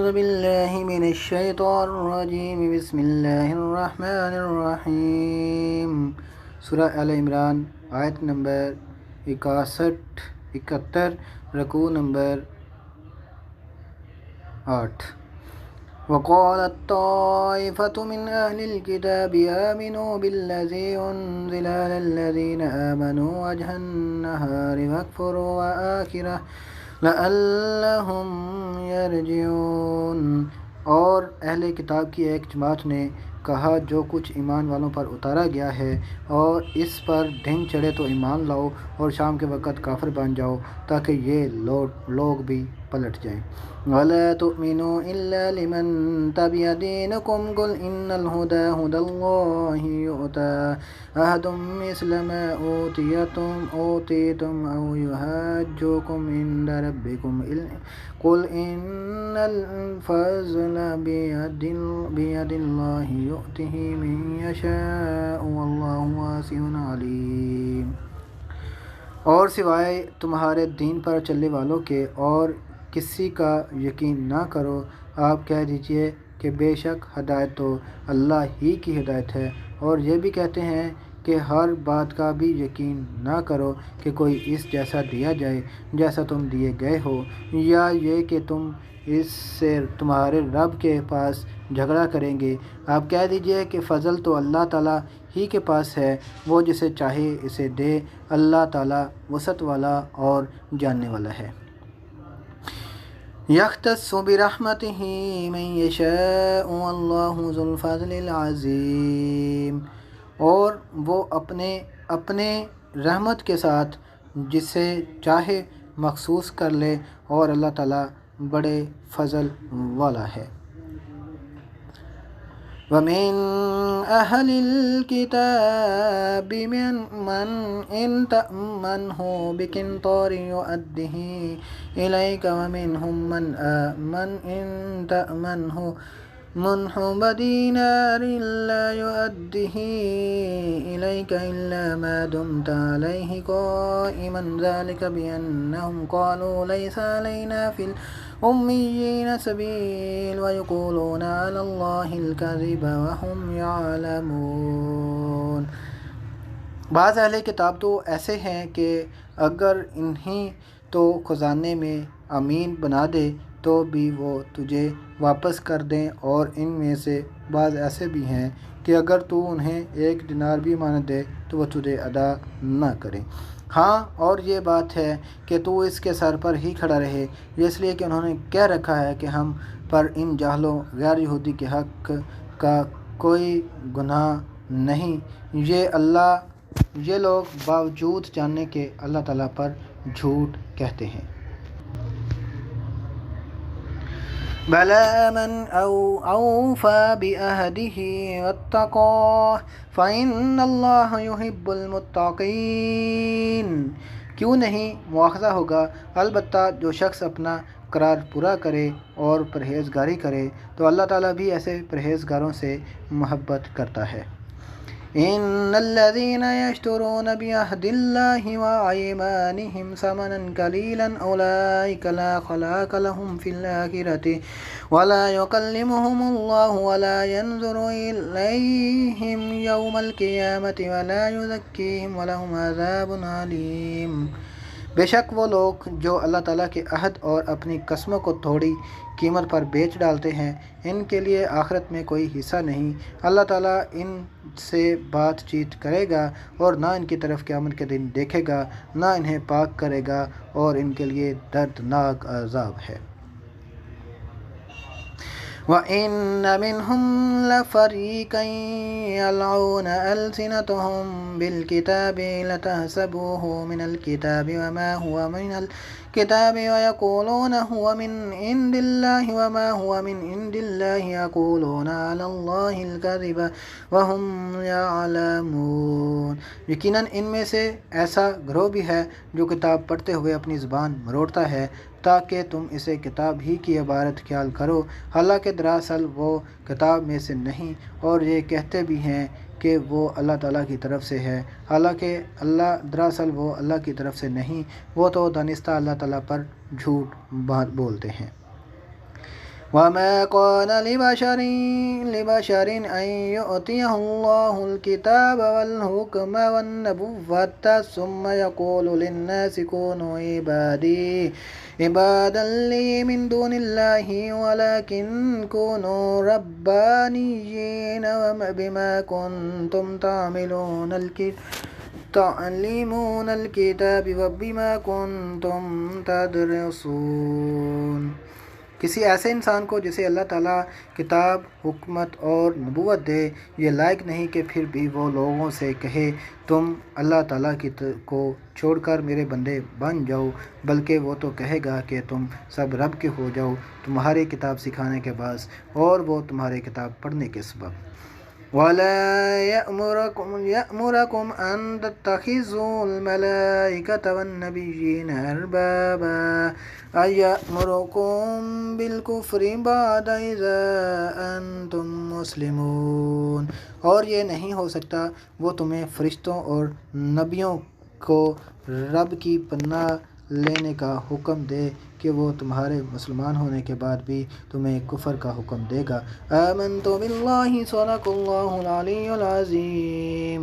أعوذ بالله من الشيطان الرجيم بسم الله الرحمن الرحیم سورہ آل عمران آیت نمبر 61-71 رکوع نمبر 8۔ وقالت طائفة من أهل الكتاب آمنوا بالذي أنزل على الذين آمنوا وجه النهار واكفروا آخره لعلهم يرجعون۔ اور اہل کتاب کی ایک جماعت نے کہا جو کچھ ایمان والوں پر اتارا گیا ہے اور اس پر دن چڑھے تو ایمان لاؤ اور شام کے وقت کافر بن جاؤ تاکہ یہ لوگ بھی پلٹ جائیں۔ وَلَا تُؤْمِنُوا إِلَّا لِمَن تَبِعَ دِينَكُمْ قُلْ إِنَّ الْهُدَى هُدَى اللَّهِ يُؤْتَىٰ أَحَدٌ مِّثْلَ مَا أُوتِيتُمْ أَوْ يُحَاجُّوكُمْ عِندَ رَبِّكُمْ قُلْ إِنَّ الْفَضْلَ بِيَدِ اللَّهِ يُؤْتِيهِ مَن يَشَاءُ وَاللَّهُ وَاسِعٌ عَلِيمٌ۔ اور سوائے تمہارے دین پر چلنے والوں کے اور کسی کا یقین نہ کرو، آپ کہہ دیجئے کہ بے شک ہدایت تو اللہ ہی کی ہدایت ہے، اور یہ بھی کہتے ہیں کہ ہر بات کا بھی یقین نہ کرو کہ کوئی اس جیسا دیا جائے جیسا تم دیے گئے ہو، یا یہ کہ تم اس سے تمہارے رب کے پاس جھگڑا کریں گے۔ آپ کہہ دیجئے کہ فضل تو اللہ تعالیٰ ہی کے پاس ہے، وہ جسے چاہے اسے دے، اللہ تعالیٰ وسعت والا اور جاننے والا ہے۔ یختص برحمتہ من یشاء واللہ ذو الفضل العظیم۔ اور وہ اپنے رحمت کے ساتھ جسے چاہے مخصوص کر لے، اور اللہ تعالیٰ بڑے فضل والا ہے۔ وَمِنْ أَهْلِ الْكِتَابِ مَنْ إِنْ تَأْمَنْهُ بِقِنْطَارٍ يُؤَدِّهِ إِلَيْكَ وَمِنْهُمْ مَنْ إِنْ تَأْمَنْهُ بِدِينَارٍ لَا يُؤَدِّهِ إِلَيْكَ إِلَّا مَا دُمْتَ عَلَيْهِ قَائِمًا ذَلِكَ بِأَنَّهُمْ قَالُوا لَيْسَ عَلَيْنَا فِي الْأُمِّيِّينَ سَبِيلٌ وَيَقُولُونَ عَلَى اللَّهِ الْكَذِبَ وَهُمْ يَعْلَمُونَ۔ بعض اہل کتاب تو ایسے ہیں کہ اگر انہیں تو خزانے میں امین بنا دے تو بھی وہ تجھے واپس کر دیں، اور ان میں سے بعض ایسے بھی ہیں کہ اگر تو انہیں 1 دینار بھی امانت دے تو وہ تجھے ادا نہ کریں۔ ہاں، اور یہ بات ہے کہ تو اس کے سر پر ہی کھڑا رہے، یہ اس لیے کہ انہوں نے کہہ رکھا ہے کہ ہم پر ان جاہلوں غیر یہودی کے حق کا کوئی گناہ نہیں۔ یہ لوگ باوجود جاننے کے اللہ تعالیٰ پر جھوٹ کہتے ہیں۔ بَلَىٰ مَنْ أَوْفَىٰ بِعَهْدِهِ وَاتَّقَىٰ فَإِنَّ اللَّهَ يُحِبُّ الْمُتَّقِينَ۔ کیوں نہیں مواخذہ ہوگا، البتہ جو شخص اپنا قرار پورا کرے اور پرہیزگاری کرے تو اللہ تعالیٰ بھی ایسے پرہیزگاروں سے محبت کرتا ہے۔ إِنَّ الَّذِينَ يَشْتَرُونَ بِعَهْدِ اللَّهِ وَأَيْمَانِهِمْ ثَمَنًا قَلِيلًا أُولَٰئِكَ لَا خَلَاقَ لَهُمْ فِي الْآخِرَةِ وَلَا يُكَلِّمُهُمُ اللَّهُ وَلَا يَنظُرُ إِلَيْهِمْ يَوْمَ الْقِيَامَةِ وَلَا يُزَكِّيهِمْ وَلَهُمْ عَذَابٌ أَلِيمٌ۔ بے شک وہ لوگ جو اللہ تعالیٰ کے عہد اور اپنی قسموں کو تھوڑی قیمت پر بیچ ڈالتے ہیں، ان کے لیے آخرت میں کوئی حصہ نہیں۔ اللہ تعالیٰ ان سے بات چیت کرے گا اور نہ ان کی طرف قیامت کے دن دیکھے گا، نہ انہیں پاک کرے گا، اور ان کے لیے دردناک عذاب ہے۔ وَإِنَّ مِنْهُمْ لَفَرِيقًا يَلْوُونَ أَلْسِنَتَهُم بِالْكِتَابِ لِتَحْسَبُوهُ مِنَ الْكِتَابِ وَمَا هُوَ مِنَ الْكِتَابِ وَيَقُولُونَ هُوَ مِنْ عِندِ اللَّهِ وَمَا هُوَ مِنْ عِندِ اللَّهِ يَقُولُونَ عَلَى اللَّهِ الْكَذِبَ وَهُمْ يَعْلَمُونَ۔ یقیناً ان میں سے ایسا گروہ بھی ہے جو کتاب پڑھتے ہوئے اپنی زبان مروڑتا ہے تاکہ تم اسے کتاب ہی کی عبارت خیال کرو، حالانکہ دراصل وہ کتاب میں سے نہیں، اور یہ کہتے بھی ہیں کہ وہ اللہ تعالیٰ کی طرف سے ہے، حالانکہ دراصل وہ اللہ کی طرف سے نہیں، وہ تو دانستہ اللہ تعالیٰ پر جھوٹ بولتے ہیں۔ وما كان لبشر أن يؤتيه الله الكتاب والحكم والنبوة ثم يقول للناس كونوا عبادا لي من دون الله ولكن كونوا ربانيين بما كنتم تعلمون الكتاب وبما كنتم تدرسون۔ کسی ایسے انسان کو جسے اللہ تعالیٰ کتاب، حکمت اور نبوت دے، یہ لائق نہیں کہ پھر بھی وہ لوگوں سے کہے تم اللہ تعالیٰ کو چھوڑ کر میرے بندے بن جاؤ، بلکہ وہ تو کہے گا کہ تم سب رب کے ہو جاؤ تمہاری کتاب سکھانے کے بعد اور وہ تمہاری کتاب پڑھنے کے سبب۔ وَلَا يَأْمُرَكُمْ أَن تَتَّخِذُوا الْمَلَائِكَةَ وَالنَّبِيِّينَ أَرْبَابًا أَيَأْمُرُكُم بِالْكُفْرِ بَعْدَ إِذَا أَنْتُم مُّسْلِمُونَ، اور یہ نہیں ہو سکتا وہ تمہیں فرشتوں اور نبیوں کو رب کی پناہ لینے کا حکم دے کہ وہ تمہارے مسلمان ہونے کے بعد بھی تمہیں کفر کا حکم دے گا۔ آمنت باللہ، صدق اللہ العلی العظیم۔